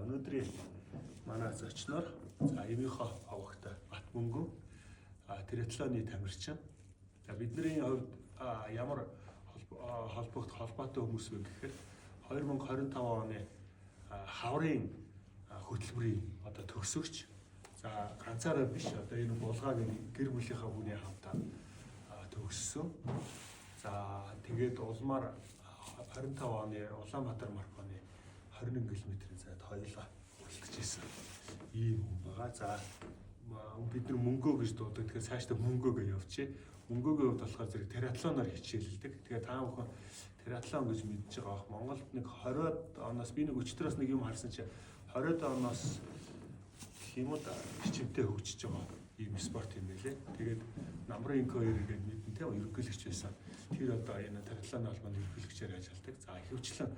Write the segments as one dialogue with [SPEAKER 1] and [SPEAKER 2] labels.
[SPEAKER 1] өнөөдрийн манай зочноор Эмийнхо авахтай Батмөнгөө триатлоны тамирчин. За бидний хувьд ямар холбоотой хүмүүс вэ гэхээр 2025 оны хаврын хөтөлбөрийн одоо төгсөгч. За ганцаараа биш одоо энэ булгааг гэр бүлийнхаа хүний хамтаа төгссөн. За тэгээд улмаар 25 оны Улаанбаатар марафоны 21 км-ийн зайд хоёулаа үлдэж ирсэн ийм хүн байгаа. За бид нар мөнгөө гэж дуудаг. Тэгэхээр цаашдаа мөнгөөгөө явчих. Мөнгөөгөө хувьд болохоор зэрэг триатлоноор хичээлэлдэг. Тэгэхээр та бүхэн триатлон гэж мэдж байгаа бох. Монголд нэг 20-од оноос би нэг өчтөрөөс нэг юм харсан чи 20-од оноос юм уу хичээлтэй хөгжиж байгаа ийм спорт юм байлээ. Тэгээд намрын инкоер гэдэг мэдэнтэй ерөнхийлөгч байсан. Тэр одоо энэ триатлон албаны ерөнхийлөгчээр ажилладаг. За ихэвчлэн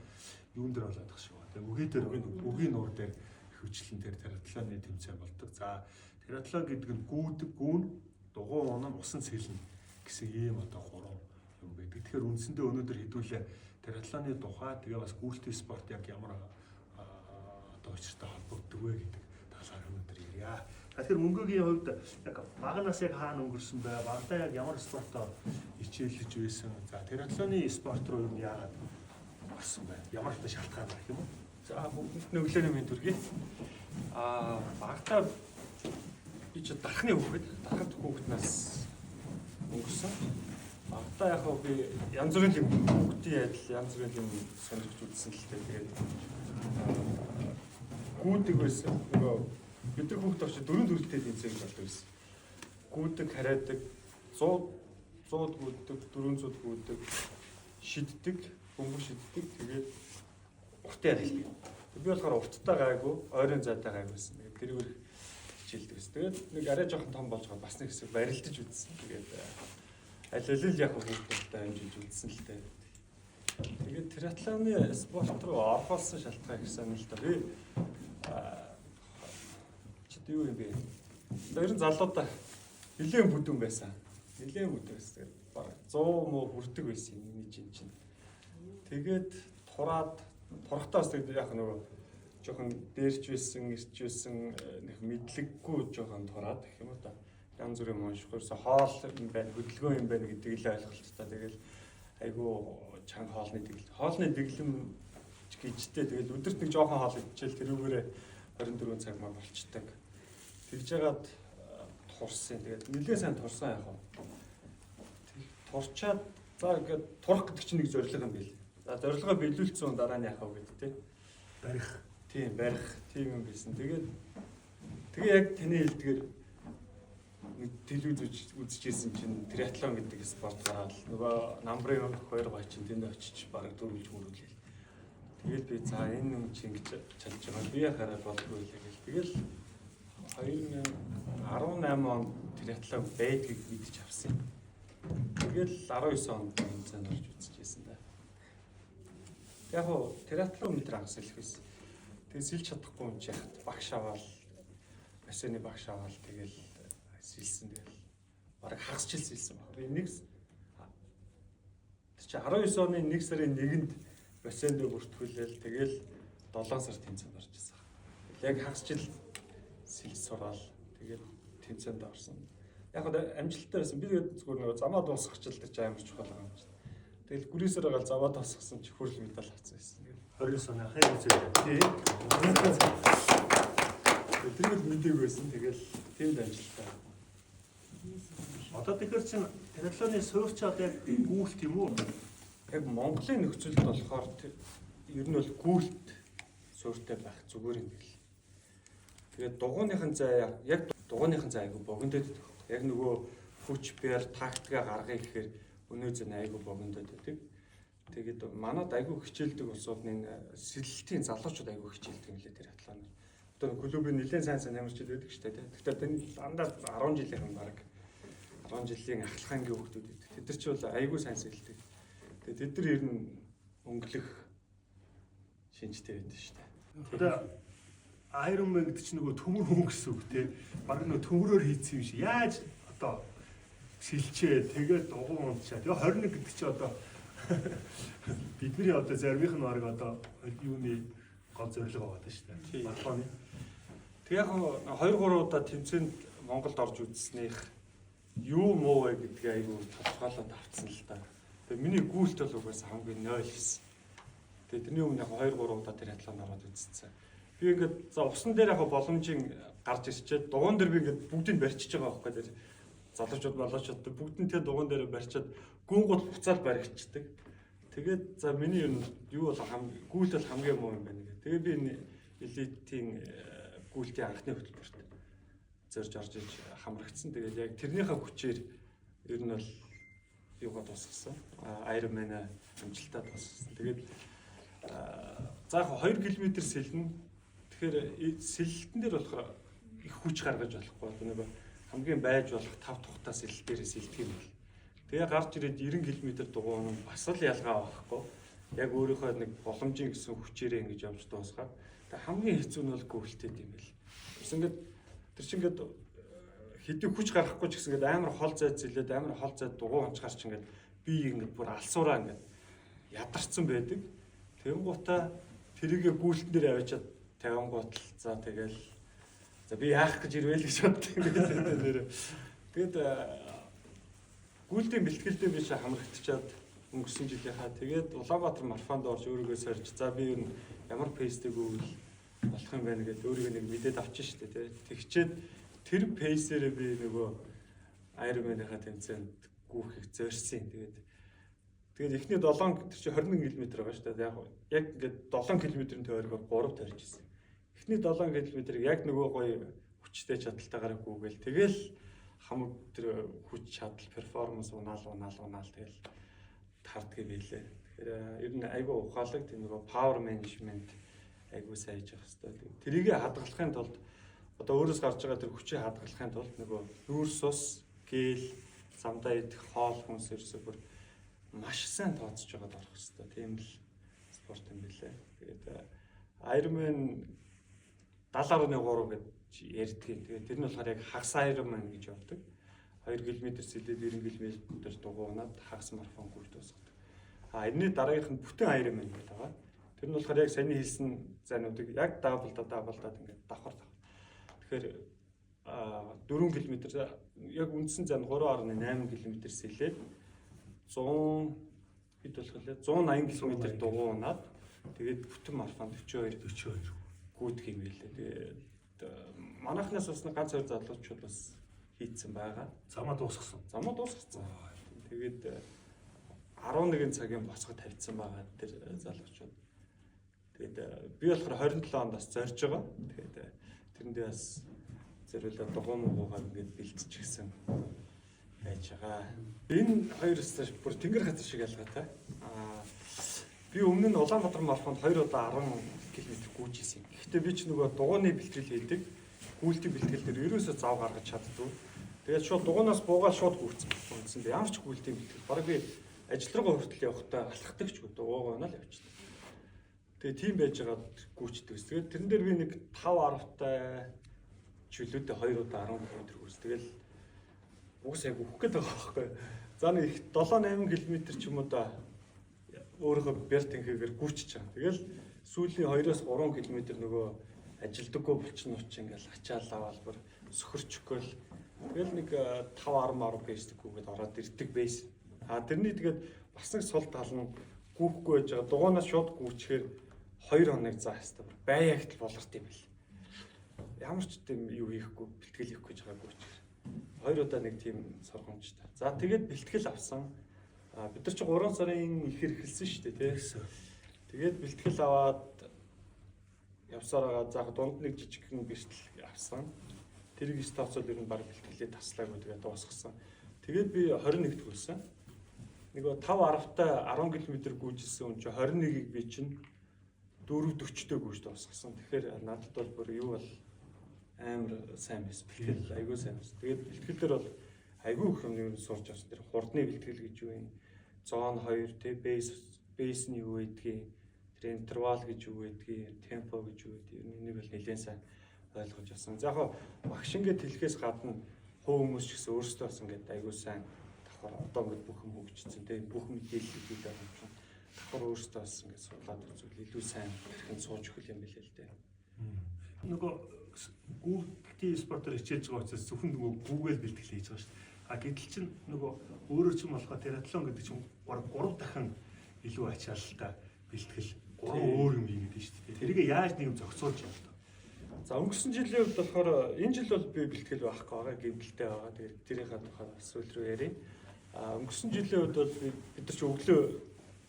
[SPEAKER 1] юун дээр болоод тах шүү. Тэгээд үгээ дээр үгийн нуур дээр ихэвчлэн тэр триатлоны тэмцээн болдог. За триатлон гэдэг нь гүйдэг, гүүн, дугуй унан, усан цэлнэ гэсэн ийм одоо гурван юм байдаг. Тэгэхээр үндсэндээ өнөөдөр хэдүүлээ триатлоны тухай тэгээ бас гүйцэтгэх спорт яг ямар одоо учиртай холбогддог вэ гэдэг талаар өнөөдөр ярья. Тэгэхээр мөнгөгийн хувьд яг багнаас яг хаана өнгөрсөн бай, багтаа яг ямар спортоор хичээлж байсан. За триатлоны спорт руу юу яагаад орсон бай? Ямар ч шалтгаан байх юм уу?
[SPEAKER 2] За бүгд өглөөний мэнд хүргэе. Багтаа би ч дарахны хүүхднаас өнгөрсөн. Багтаа яг би янз бүрийн юм хүүхдийн адил янз бүрийн юм сонирхож үзсэн л тэгээд гүйдэг байсан. Нөгөө бид нар хүүхд авч 4 төрөлтэй тэмцээн болдог байсан. Гүйдэг, хараадаг, 100 гүйдэг, 400 гүйдэг, шиддэг, бөмбөг шиддэг, тэгээд уртын ярилдаг. Би болохоор урттай гайгүй, ойрын зайтай гайгүйсэн. Тэгээд тэрүүр хичээлдэг байсан. Тэгээд нэг арай жоохон том болж байгаа бас нэг хэсэг барилдаж үзсэн. Тэгээд аль яг хүүхдүүдтэй амжиж үзсэн л дээ. Тэгээд триатлоны спорт руу орхолсон шалтгаан гэсэн л да. Би юу юм бэ? Ер нь залуудаа нэлээд бүдүүн байсан. Нэлээд бүдүүн байсан. Баг 100 муу хүрдэг байсан юм чинь. Тэгээд турахтаас тэгээд яг нөгөө жоохон дээрч байсан, ирч байсан нэг мэдлэггүй жоохон тураад гэх юм уу та. Янз бүрийн уншихгүйсэн хоол юм байна, хөдөлгөөн юм байна гэдгийг л ойлголттой. Тэгэл айгүй чанга хоолны дэглэм. Хоолны дэглэм гэжтэй тэгэл өдөрт нэг жоохон хоол идчихэл тэрүүгээрээ 24 цаг маа болчдаг. Тэгж яагаад турсан. Тэгээд нэлээд сайн турсан яг хаа. Турчаад за ингээд турах гэдэг чинь нэг зорилго юм байл. За зорилгоо биелүүлсэн дараа нь яхав гэдэг тий.
[SPEAKER 1] Барих.
[SPEAKER 2] Тийм барих. Тийм юм байсан. Тэгээ яг таны хэлдгээр телевиз үзчихсэн чинь триатлон гэдэг спорт гараад нөгөө намрын хоёр гой чинь тэнд очиж бараг дөрвөлж мөрүүлээ. Тэгэл би за энэ юм чинь ингэж чадж байгаа. Би хараад болдгоо л гэл. Тэгэл 2018 он триатлон байдгийг мэдчих авсан. Тэгэл 19 онд тэмцээнд орж үзчихсэн да. Яг хоо триатлон метр агс хэлэх байсан. Тэгээ сэлж чадахгүй юм чи яхад багш аваад бассейны багш аваад тэгэл сэлсэн тэгэл бараг хагасчил сэлсэн баг. Би нэг чи 19 оны 1 сарын 1-нд бассейнд бүртгүүлээл тэгэл 7 сар тэмцээнд орж ирсэн. Яг хагасчил сэлж сураал тэгээд тэмцээнд орсон. Яг хоо амжилттай байсан. Би тэгээд зүгээр нөгөө замаа дуусгач л тэр амар чухал байгаа юм чинь. Тэгэл гүрээсээр байгаа замаа дуусгасан чи хүрл медаль авсан байсан.
[SPEAKER 1] 20 оны хаяг үзээ.
[SPEAKER 2] Тийм. Тэр нь мэдээг байсан. Тэгэл тэнд амжилттай.
[SPEAKER 1] Одоо тэгэхээр чинь триатлоны суурь чи одоо яг гүйлт юм уу?
[SPEAKER 2] Яг Монголын нөхцөлд болохоор ер нь бол гүйлт суурьтай байх зүгээр юм бэл. Тэгээд дугуйныхын зай яг дугуйныхын зай айгу богиндод яг нөгөө хүч бэр тактика гаргая гэхээр өнөө зэн айгу богиндод байдаг. Тэгээд манад айгу хичээлдэг улсуудын сэлэлтийн залуучууд айгу хичээлдэг юм лээ триатлоноор. Одоо клубын нэлээд сайн ямарчд байдаг шүү дээ. Тэгэхээр тань дандаа 10 жилийн баг 10 жилийн ахлахангийн хүүхдүүд байдаг. Тэд нар ч бол айгу сайн сэлэлдэг. Тэгээд тэд нар ер нь өнгөлөх шинжтэй байдаг шүү дээ.
[SPEAKER 1] Одоо Ironman гэдэг чинь нөгөө төмөр хүн гэсэн үг тий. Бараг нөгөө төмрөөр хийсэн юм шиг. Яаж одоо сэлчээ тэгээд дугуй унтчаа. Тэгээ 21 гэдэг чинь одоо бидний одоо зармийнх нь баг одоо юуны гол зорилго байгаа шүү дээ.
[SPEAKER 2] Тийм.
[SPEAKER 1] Марафоны.
[SPEAKER 2] Тэг яг 2-3 удаа тэмцээнд Монголд орж үзснийх юу муу вэ гэдгийг айгүй тодорхойлоод авцсан л та. Тэгээ миний гүйлт бол угаасаа хамгийн 0 гэсэн. Тэгээ тэрний өмнө яг 2-3 удаа тэр хатлаанд ороод үзсэн. Би ингээд за усан дээр яг боломжийн гарч ирчээд дугуун дээр би ингээд бүгдийг барьчихж байгаа байхгүй тэр залуучууд болоочод бүгднтэй дугуун дээр барьчаад гүн гол буцаал баригдчихдаг. Тэгээд за миний юу бол гүйлт бол хамгийн муу юм байна гэх. Тэгээ би энэ элитийн гүйлтийн анхны хөтөлбөрт зорж орж иж хамрагдсан. Тэгээд яг тэрнийхээ хүчээр ер нь бол юугаа тусгасан. Ironman амжилтаа тусгасан. Тэгээд за яг 2 км сэлнэ. Тэгэхээр сэлэлтэн дээр болохоор их хүч гаргаж болохгүй. Нэг хамгийн байж болох 5 тухтаа сэлэл дээрээ сэлдэг юм бол. Тэгээ гарч ирээд 90 км дугуйн нь бас л ялгаа байхгүй. Яг өөрийнхөө нэг боломжийн гэсэн хүчээрээ ингэж явж дуусгаад. Тэгээ хамгийн хэцүү нь бол гүйлтэд юм бэл. Бас ингээд тэр чинь ингээд хэдий хүч гаргахгүй ч гэсэн ингээд амар хол зайд зэлээд амар хол зайд дугуй онцгаарч ингээд би ингээд бүр алсуураа ингээд ядарсан байдаг. Тэнгуутаа тэрийгэ гүйлтэн дээр аваачаад 50 гутал за тэгэл за би яах гэж ирвэл гэж боддог ингээд. Тэгэд гүйлтийн бэлтгэлдээ би чи хамрагдчихад өнгөрсөн жилийнхаа тэгээд Улаанбаатар марафонд орж өөрийгөө сорж за би юу ямар пейстэй гүйл болох юм байна гэдээ өөрийгөө нэг мэдээд авчих шүү дээ тий. Тэгчээд тэр пейсээрээ би нөгөө Ironman-ийнхаа тэмцээнд гүйхийг зорьсон. Тэгээд эхний 7 тэр чи 21 км байгаа шүү дээ. Яг ингээд 7 км-ийн тойрогоор 3 тойрж ирсэн. Эхний 7 км-ийг яг нөгөө гоё хүчтэй чадалтайгаар гүйгээл тэгэл хамаг тэр хүч чадал перформанс унаал тэгэл тарддаг байлээ. Тэгэхээр ер нь айгүй ухаалаг тийм нөгөө power management айгүй сайн хийж явах хэрэгтэй. Тэрийг хадгалахын тулд одоо өөрөөс гарч байгаа тэр хүчийг хадгалахын тулд нөгөө нүүрс ус, гээл, замдаа идэх хоол хүнс ерөөсөө бүр маш сайн тооцож байгаад орох хэрэгтэй. Тийм л спорт юм билээ. Тэгээд Ironman 70.3 гэж ярьдгийг. Тэгээд тэр нь болохоор яг хагас Ironman гэж явдаг. 2 км сэлээд 90 км дугуйнаад хагас марафон гүйж дуусгадаг. Энэний дараагийнх нь бүтэн Ironman гэдэг байгаа. Тэр нь болохоор яг саяны хэлсэн зайнуудыг яг даблдаад ингээд давхар. Тэгэхээр 4 км яг үндсэн зайн 3.8 км сэлээд 100 хэд болох вэ? 180 км дугуйнаад тэгээд бүтэн марафон 42 гүйдэх юм билээ. Тэгээд манайхнаас бас ганц хоёр залуучууд бас хийцэн байгаа.
[SPEAKER 1] Замаа дуусгасан.
[SPEAKER 2] Тэгээд 11 цагийн босгод тавьсан байгаа тэр залуучууд. Тэгээд би болохоор 27 онд бас зорж байгаа. Тэгээд тэрэндээ бас зэрүүлээ дугуйнуугаар ингээд бэлтчихсэн байж байгаа. Энэ хоёроос бүр тэнгэр хатар шиг ялгаатай. Би өмнө нь Улаанбаатар марафонд 2 удаа 10 км гүйжсэн юм. Гэхдээ би ч нөгөө дугуйны бэлтгэл хийдэг. Гүйлтийн бэлтгэл дээр ерөөсөө зав гаргаж чаддгүй. Тэгээд шууд дугуйнаас буугаад шууд гүйцсэн. Ямар ч гүйлтийн бэлтгэл. Бараг би ажил руугаа хүртэл явахдаа алхахдаг ч гэдэг уугаанаа л явчихсан. Тэгээд тийм байж байгаад гүйчдэг. Тэгээд тэрэн дээр би нэг 5-10-тай чөлөөтэй 2 удаа 10 км гүйс. Тэгэл угсаа яг өөх гээд байгаа байхгүй. За нэг 7-8 км ч юм уу да өөрийнхөө бэр тэнхээгээр гүйчиж байгаа. Тэгэл сүүлийн 2-3 км нөгөө ажилдаггүй булчин уч ингээл ачаал аваад бүр сөхөрчгөөл. Тэгэл нэг 5-10 пэйстэйгүйгээд ороод ирдэг бейс. Тэрний тэгээд бас нэг сул тал нь гүйхгүй байж байгаа. Дугуйнаас шууд гүйчихээр 2 хоног заа хэвээр байягт болорт юм бэл. Ямар ч тийм юу хийхгүй, бэлтгэл хийхгүй гэж байгаа гүйчихээр. 2 удаа нэг тийм сургамжтай. За тэгээд бэлтгэл авсан. Бид нар чи 3 сарын ихэр эхэлсэн шүү дээ тий. Тэгээд бэлтгэл аваад явсаар байгаа. За дунд нэг жижигхэн бэлтгэл авсан. Тэрийг стаацол ер нь баг бэлтгэлээ таслаагүй тэгээд дуусгасан. Тэгээд би 21-т хүрсэн. Нөгөө 5-10-тай 10 км гүйжсэн хүн чи 21-ийг би чинь 4:40-тэй гүйж дуусгасан. Тэгэхээр надад бол бүр юу бол амар сайн байсан. Бэлтгэл айгүй сайн байсан. Тэгээд бэлтгэлээр бол айгүй их юм сурч авсан. Тэр хурдны бэлтгэл гэж юу юм? Зон 2 тэ бейс нь юу гэдгийг, тэр интервал гэж юу гэдгийг, темпо гэж юу гэдгийг энийг бол нэлээд сайн ойлгож авсан. За яг багш ингээд хэлэхээс гадна хуу хүмүүс ч гэсэн өөрсдөө бас ингээд айгүй сайн давхар одоо ингээд бүх юм хөгжсөн. Тэгээ бүх мэдээллүүд байгаа юм чинь давхар өөртөө бас ингээд судлаад үзвэл илүү сайн хэрхэн сууж өгөх юм билээ л дээ.
[SPEAKER 1] Нөгөө Google спортоор хичээж байгаа учраас зөвхөн нөгөө Google бэлтгэл хийж байгаа шүү дээ. А гэтэл чинь нөгөө өөрөөр чинь болохоо триатлон гэдэг чинь 3 дахин илүү ачаалалтай бэлтгэл 3 өөр юм хийгээд байна шүү дээ. Тэрийг яаж нэг юм зохицуулж явах вэ?
[SPEAKER 2] За өнгөрсөн жилийн хувьд болохоор энэ жил бол би бэлтгэл байхгүй байгаа, гэмтэлтэй байгаа. Тэгээд тэрийнхээ тухай сүүл рүү ярив. Өнгөрсөн жилийн хувьд бол бид нар ч өглөө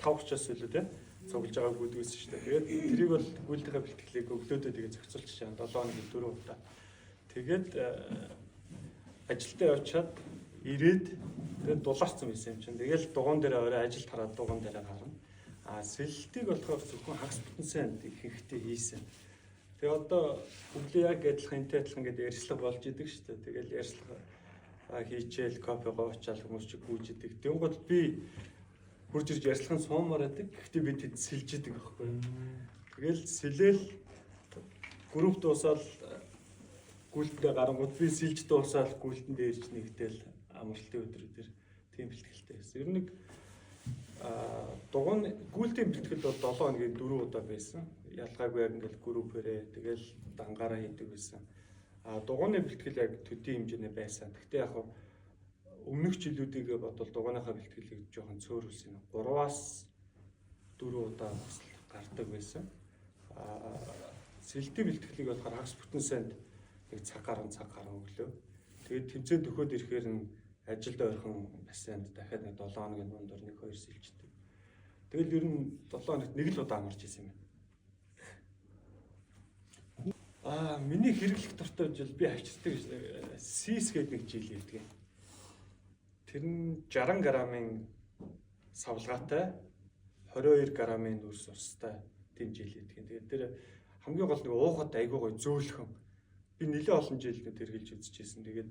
[SPEAKER 2] 5:30-аас илүү те цуглаж байгааг үүдгүйсэн шүү дээ. Тэгээд тэрийг бол гүйлтийнхээ бэлтгэлийг өглөөдөө тэгээд зохицуулж чаана 7 хоногийн 4 удаа. Тэгээд ажилдаа явчаад ирээд тэгээд дулаарсан байсан юм чинь. Тэгэл дугуун дээр орой ажилд хараад дугуун дээр гарна. Сэлэлтийг болохоор зөвхөн хагас бүтэн санд ихэнхдээ хийсэн. Тэгээ одоо өглөө яг адилхан гэдэг ярьцлага болж идэг шүү дээ. Тэгэл ярьцлага хийчихэл кофе гоочаал хүмүүс чи гүйж идэг. Тэнгууд би хурж ирж ярьцлагын суумаар байдаг. Гэхдээ би тэд сэлж идэг байхгүй. Тэгэл сэлэл групп дуусаад гүйлтэндээ гарангууд би сэлж дуусаад гүйлтэн дээр ирж нэгтэл амралтын өдрүүдээр тийм бэлтгэлтэй байсан. Ер нь дугуун гүйлтийн бэлтгэл бол 7 хоногийн 4 удаа байсан. Ялгаагүй яг ингээл группээрээ тэгэл дангаараа хийдэг байсан. Дугууны бэлтгэл яг төдий хэмжээний байсан. Гэхдээ яг өмнөх жилүүдийг бодвол дугууныхаа бэлтгэлийг жоохон цөөрүүлсэн. 3-аас 4 удаа бас гардаг байсан. Сэлтийн бэлтгэлийг болохоор хагас бүтэн санд нэг цаг гарan өглөө. Тэгээд тэмцээн төхөөд ирэхээр нь ажилд ойрхон бассейнд дахиад нэг 7 хоногийн дундор 1-2 сэлждэг. Тэгэл ер нь 7 хоногт нэг л удаа амарч исэн юм. Миний хэрэглэх дуртай жил би авчирдаг сис гэдэг нэг жил хийдэг. Тэр нь 60 грамын савлгаатай 22 грамын нүрс устай тийм жил хийдэг. Тэгээд тэр хамгийн гол нэг уухад айгүй гой зөөлхөн. Би нэлээд олон жил тэргэлж үзчихсэн. Тэгээд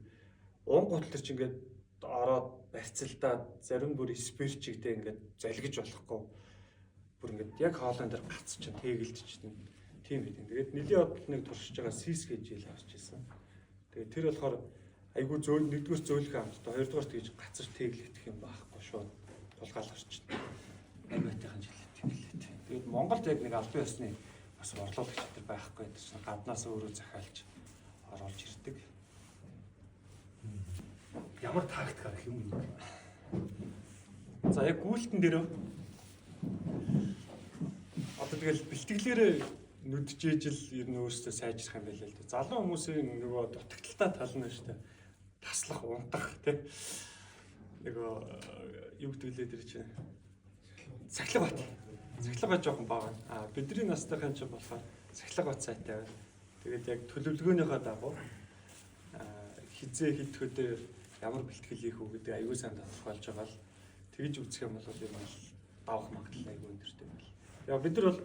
[SPEAKER 2] уун гутал төр чи ингээд ороод барьцалдаад зарим бүр спирчигтэй ингээд залгиж болохгүй. Бүр ингээд яг хоолойн дээр гацч чинь тэгэлдчихсэн. Тийм байдаг. Тэгээд нэлийн бодол нэг туршиж байгаа сис гэж жил харж ирсэн. Тэгээд тэр болохоор айгүй зөөл нэгдүгээр зөөлхөн амттай хоёрдугаар тэгж гацар тэглэгдэх юм байхгүй шууд тулгаал орчихдээ. Амьтайхан жил тийм билээ. Тэгээд Монголд яг нэг албан ёсны бас орлуулагч нар байхгүй гэдэг чинь гаднаас өөрөө захиалж оруулж ирдэг.
[SPEAKER 1] Ямар тактик арах юм бэ?
[SPEAKER 2] За яг гүйлтэн дээр одоо тэгэл бэлтгэлээрээ нүдчээж л ер нь өөрсдөө сайжрах юм байлаа л дээ. Залуу хүмүүсийн нөгөө дутагдaltaй тал нь шүү дээ. Таслах, унтах тий. Нөгөө юу гэдэг лээ тэр чинь цахилга бат. Цахилга бат жоохон бага. Бидний настайхан ч болохоор цахилга бат сайтай байна. Тэгээд яг төлөвлөгөөнийхөө дагуу хизээ хэд хөдөө ямар бэлтгэл хийх үү гэдэг аюул сайн тодорхойлж байгаа л тэгж үзэх юм бол юм давах магадлал аюул өндөртэй байна. Яг бид нар бол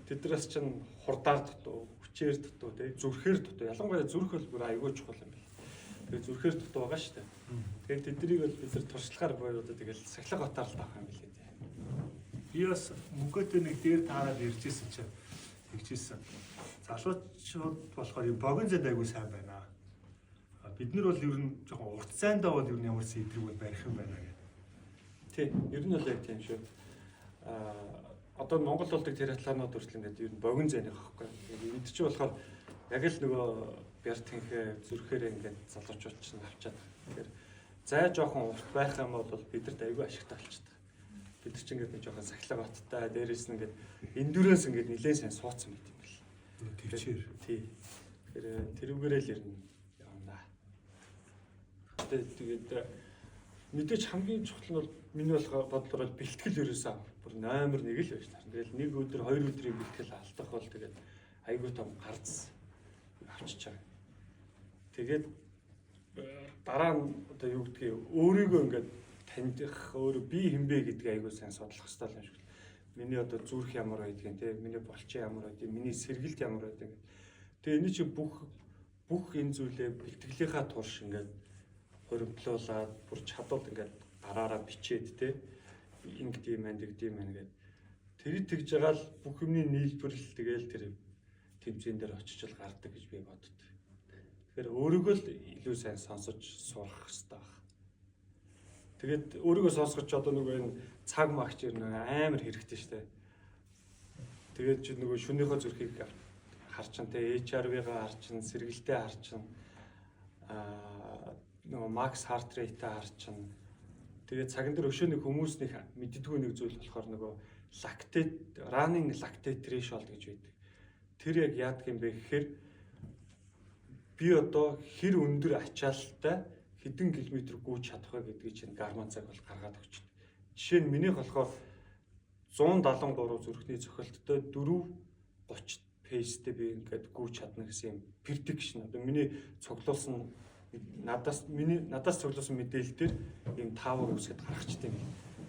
[SPEAKER 2] тэднээс чинь хурдаар дутуу, хүчээр дутуу, тэг зүрхээр дутуу. Ялангуяа зүрх бол бүр аюул чухал юм байна. Тэгээ зүрхээр дутуу байгаа шүү дээ. Тэгээд тэднийг бол бид нар туршлагаар боёо тэгэл сахилга батаар л таах юм билээ дээ.
[SPEAKER 1] Би бас мөнгөтэй нэг дээр таараад иржсэн чинь тэгжсэн. Залуучууд болохоор юм богино зэнд аягүй сайн байна. Бид нар бол ер нь жоохон урт зайндаа бол ер нь ямар сэдрэг барих юм байна гэх.
[SPEAKER 2] Тий, ер нь бол яг тийм шүү. Одоо Монгол болдог триатлонууд хүртэл ингээд ер нь богино зайных аахгүй. Энд чинь болохоор яг л нөгөө бяртынхээ зүрхээрээ ингээд залуучууд чинь авчаад. Тэгэхээр зай жоохон урт байх юм бол бидэрт аягүй ашигтай болчихдог. Бид чинь ингээд жоохон сахилга баттай, дээрээс нь ингээд эндүрээс ингээд нэлээд сайн суудсан байт юм бэл.
[SPEAKER 1] Тэгчээр.
[SPEAKER 2] Тий. Тэгэхээр тэрүүгээрээ л ер нь явна. Тэгээд мэдээж хамгийн чухал нь бол миний бодлоор бэлтгэл ерөөсөө бүр номер 1 л байж таарна. Тэгэл нэг өдөр 2 өдрийн бэлтгэл алдах бол тэгээд айгүй том гарц авчиж байгаа. Тэгээд дараа нь одоо юу гэдгийг өөрийгөө ингээд таних, өөрөө би хинбэ гэдгийг айгүй сайн судлах хэрэгтэй юм шиг. Миний одоо зүрх ямар байдгийг те, миний болчин ямар байдгийг, миний сэргэлт ямар байдгийг. Тэгээ энэ чинь бүх энэ зүйлээ бэлтгэлийнхаа турш ингээд хуримтлуулаад бүр чадвал ингээд гараараа бичээд те ингэдэг юм гэдэг. Тэр тэгж байгаа л бүх юмний нийлбэрл тэгэл тэр тэмцээн дээр очиж л гардаг гэж би боддог. Тэгэхээр өөрийгөө л илүү сайн сонсож сурах хэрэгтэй байна. Тэгээд өөрийгөө сонсгоч одоо нөгөө энэ цаг магч амар хэрэгтэй шүү дээ. Тэгээд чи нөгөө шөнийхөө зүрхийг харж чана те HRV-га харж чана, сэргэлтээ харж чана. Нөгөө max heart rate-аа харж чана. Тэгээд цаган дээр өшөөний хүмүүсийн мэддэггүй нэг зүйл болохоор нөгөө running lactate threshold гэж байдаг. Тэр яг яадаг юм бэ гэхээр би одоо хэр өндөр ачаалттай хэдэн километр гүйж чадах вэ гэдгийг чинь гарман цаг бол гаргаад өгч байна. Жишээ нь минийх болохоор 173 зүрхний цохилттой 4:30 пейстэй би ингээд гүйж чадна гэсэн юм prediction. Одоо миний цуглуулсан надаас цуглуулсан мэдээлэл дээр юм 5 үсгэд гаргачтай юм.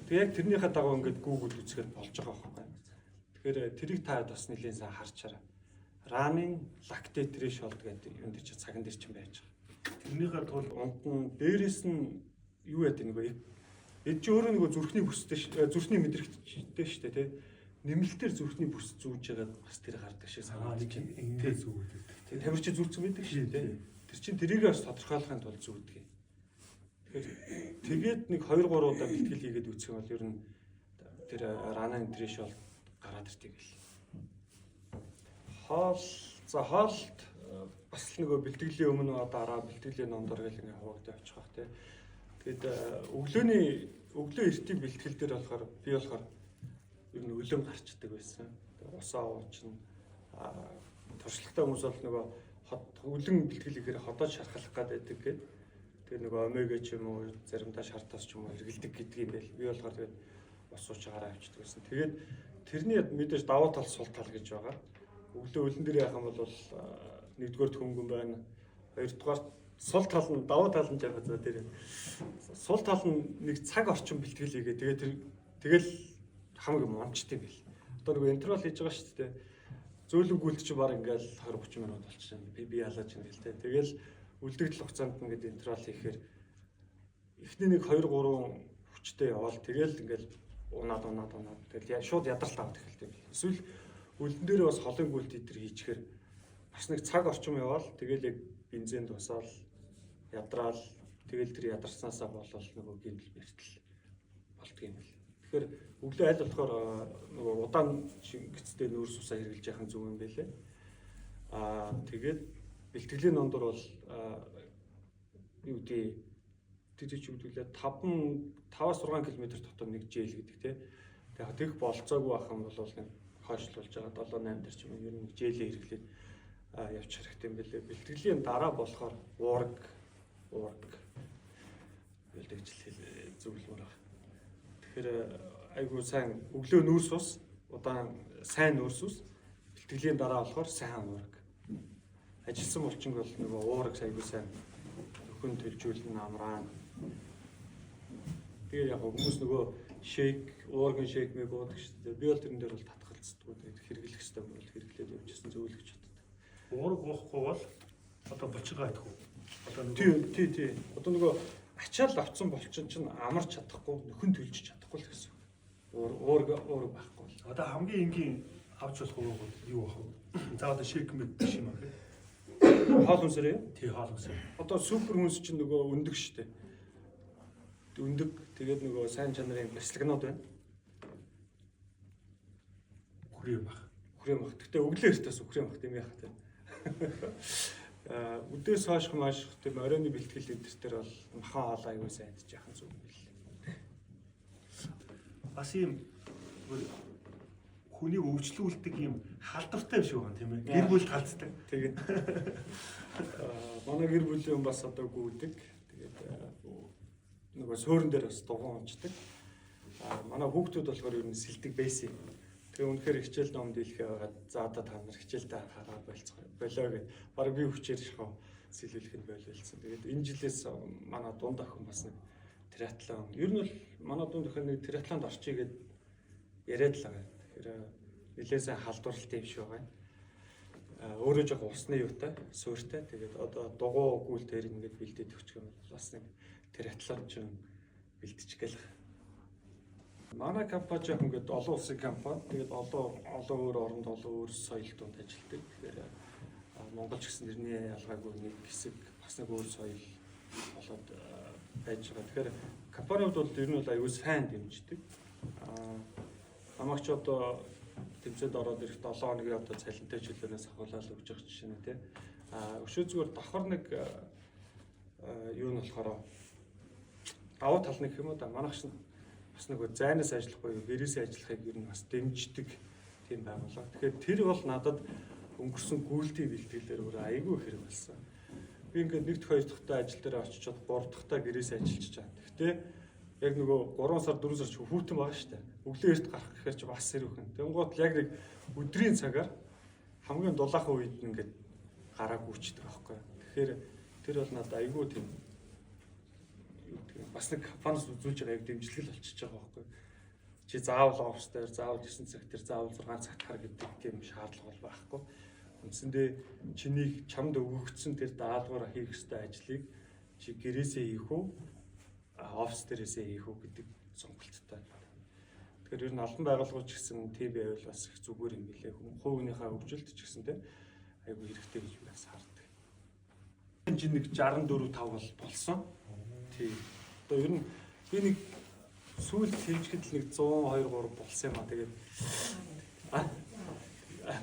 [SPEAKER 2] Тэгээ яг тэрнийхээ дагуу ингээд Google үзэхэд болж байгаа байхгүй. Тэгэхээр тэрийг та бас нэлийн сайн харчаарай. Running lactate threshold гэдэг юм дээр чи цаган дээр чинь байж байгаа.
[SPEAKER 1] Тэрнийхээ тул
[SPEAKER 2] Унд нь дээрэс нь юу яадаг нэг эд чи өөрөө нэг зүрхний бүстэй зүрхний мэдрэгчтэй шүү дээ тий. Нэмэлтээр зүрхний бүс зүүж байгаа бас тэр гардаг шиг санагдаж байна.
[SPEAKER 1] ингээд зүгддэг.
[SPEAKER 2] Тэгээ тамир чи зүрцэн байдаг шүү дээ. Тэр чин тэрийг бас тодорхойлохын тулд зүгдэг. Тэгэхээр тэгээд нэг 2 3 удаа бэлтгэл хийгээд үсэх юм бол ер нь тэр running threshold гараад ирдэг гэл. Хоолт бас л нөгөө бэлтгэлийн өмнө дараа бэлтгэлийн номдор гэл ингээ хуваагдаж очих бах тий. Тэгээд өглөө эртний бэлтгэл дээр болохоор би болохоор ер нь өлөн гарчдаг байсан. Усаа уучна. Туршлагатай хүмүүс бол нөгөө өлөн бэлтгэл ихээр ходоод шархалах гэдэг гээд тэгээд нөгөө омега ч юм уу заримдаа шартаас ч юм уу хэргэлдэг гэдгийг бэл би болохоор тэгээд ус уучаараа авчдаг байсан. Тэгээд тэрний мэдээж давуу тал сул тал гэж байгаа. Өглөө өлөн дээр яах юм бол нэгдүгээр хөнгөн байна. Хоёрдугаар сул тал нь давуу тал нь жаах за тэр сул тал нь нэг цаг орчим бэлтгэл хийгээ. Тэгэл хамаг юм онцтой бил. Одоо нөгөө интервал хийж байгаа шүү дээ. Зөөлөг гүйлт чи баг ингээл 20 30 минут болчихсон. Би ялаж ин гэл тэ. Тэгэл үлдэгдэл хугацаанд ингээд интервал хийхээр эхний нэг 2 3 хүчтэй яваал тэгэл ингээл унаад тэгэл шууд ядаралт авах эхэлдэг. Эсвэл үлдэн дээр бас холын гүйлт идэр хийчихээр бас нэг цаг орчим яваал тэгэл яг бензин тусаал ядраал тэгэл тэр ядарснаасаа болол нөгөө гинэл бэртэл болдго юм л. Тэгэхээр өглөө аль болохоор нөгөө удаан шингэцтэй нүүрс усаа хэрглэж яхах зүг юм байлээ. Тэгээд бэлтгэлийн номдор бол юу гэдэг тэр чи үгдүүлээ 5-6 км дотор нэг жээл гэдэг тий. Тэгээд тех болцоогүй байх юм бол нэг хойшлуулж байгаа 7-8 дээр ч юм ер нь жээлээ хэрэглээд явчих хэрэгтэй юм байлээ. Бэлтгэлийн дараа болохоор уург бэлтгэж зөвлөмөр байна. Тэгэхээр айгуу сайн өглөө нүүрс ус, удаан сайн нүүрс ус, бэлтгэлийн дараа болохоор сайн уург. Ажилсан булчинг бол нөгөө уург айгуу сайн нөхөн төлжүүлэн амраан. Тэгээ яг хүмүүс нөгөө шейк, уургийн шейк мэг уудаг шүү дээ. Би бол тэрэн дээр бол татгалцдаг. Тэгээд хэрэглэх хэрэгтэй юм бол хэрэглээд явчихсан зөвлөгч чаддаг.
[SPEAKER 1] Уург уухгүй бол одоо булчингаа идэх үү? Одоо
[SPEAKER 2] тий. Одоо нөгөө ачаал авцсан булчин чинь амарч чадахгүй, нөхөн төлж чадахгүй л гэсэн. Уург байхгүй.
[SPEAKER 1] одоо хамгийн энгийн авч болох ууг юу байх вэ? За одоо шейк мэд биш юм аа.
[SPEAKER 2] Хоол хүнсэрээ?
[SPEAKER 1] Тий, хоол хүнсэр.
[SPEAKER 2] Одоо супер хүнс чинь нөгөө өндөг штэ. Өндөг тэгээд нөгөө сайн чанарын бяцлагнууд байна.
[SPEAKER 1] Хүрээ бах.
[SPEAKER 2] Гэхдээ өглөө эртээс үхрээ бах тийм яах вэ? Өдөөс хойш маш тийм оройны бэлтгэл эдэр дээр бол махан хоол аягүй сайн идэж яхан зүг юм бэл.
[SPEAKER 1] Бас ийм хүнийг өвчлүүлдэг юм халдвартай биш байгаа тийм ээ. Гэр бүл талцдаг.
[SPEAKER 2] Тэгээд манай гэр бүлийн бас одоо гүйдэг. Тэгээд нөгөө суурин дээр бас дугуун унцдаг. Манай хүүхдүүд болохоор ер нь сэлдэг байсан. Тэгээ үнэхээр хичээл ном дийлхээ байгаа. За одоо та нар хичээлдээ хараад болоо гэд. Бараг би хүчээр шахав сэлүүлэх нь болоолсон. Тэгээд энэ жилээс манай дунд охин бас нэг триатлон. Ер нь бол манай дунд охин нэг триатлонд орчих гээд яриад л байгаа. Тэгэхээр нэлээсээ халдварлалт юм шиг байгаа. Өөрөө жоо усны юутай, суурьтай. Тэгээд одоо дугуй гүйл дээр ингээд бэлдээд өгчих юм бол бас нэг триатлон ч бэлдчих гээл. Манай компани яг ингээд олон улсын компани. Тэгээд олон өөр оронд олон өөр соёл донд ажилладаг. Тэгэхээр Монгол ч гэсэн нэрний ялгаагүй нэг хэсэг бас нэг өөр соёл болоод байж байгаа. Тэгэхээр компанид бол ер нь бол аюул сайн дэмждэг. Намайг ч одоо тэмцээд ороод ирэх 7 хоногийн одоо цалинтай чөлөөнөөс ахуулаад өгч байгаа жишээ нь тий. Өшөө зүгээр давхар нэг юу нь болохоор давуу тал нэг юм уу да манайх шин бас нэг зайнаас ажиллах буюу гэрээсээ ажиллахыг ер нь бас дэмждэг тийм байгууллага. Тэгэхээр тэр бол надад өнгөрсөн гүйлтийн бэлтгэлээр өөр айгүй хэрэг болсон. Би ингээд 1-р 2-р ажил дээр очичоод 3-р гэрээсээ ажиллаж байгаа. Гэхдээ яг нөгөө 3 сар 4 сар ч хүүтэн байгаа шүү дээ. Өглөө эрт гарах гэхээр ч бас сэрүүхэн. Тэнгуут яг нэг өдрийн цагаар хамгийн дулаахан үед ингээд гараа гүйчдэг байхгүй. Тэгэхээр тэр бол надад айгүй тийм бас нэг компаниас үзүүлж байгаа яг дэмжлэг болчихж байгаа байхгүй. Чи заавал офс дээр, заавал 9 цаг дээр, заавал 6 цагт хар гэдэг тийм шаардлага бол байхгүй. Үндсэндээ чиний чамд өгөгдсөн тэр даалгавар хийх ёстой ажлыг чи гэрээсээ хийх үү, офс дээрээсээ хийх үү гэдэг сонголттой. Тэгэхээр ер нь албан байгууллагууд ч гэсэн тийм байвал бас их зүгээр юм билээ. Хувийнхаа хөгжилт ч гэсэн тийм айгүй хэрэгтэй гэж би бас хардаг. Чи нэг 64 5 бол болсон. Тийм. Одоо ер нь би нэг сүүл хэмжихэд л нэг 102 3 болсон юм аа. Тэгээд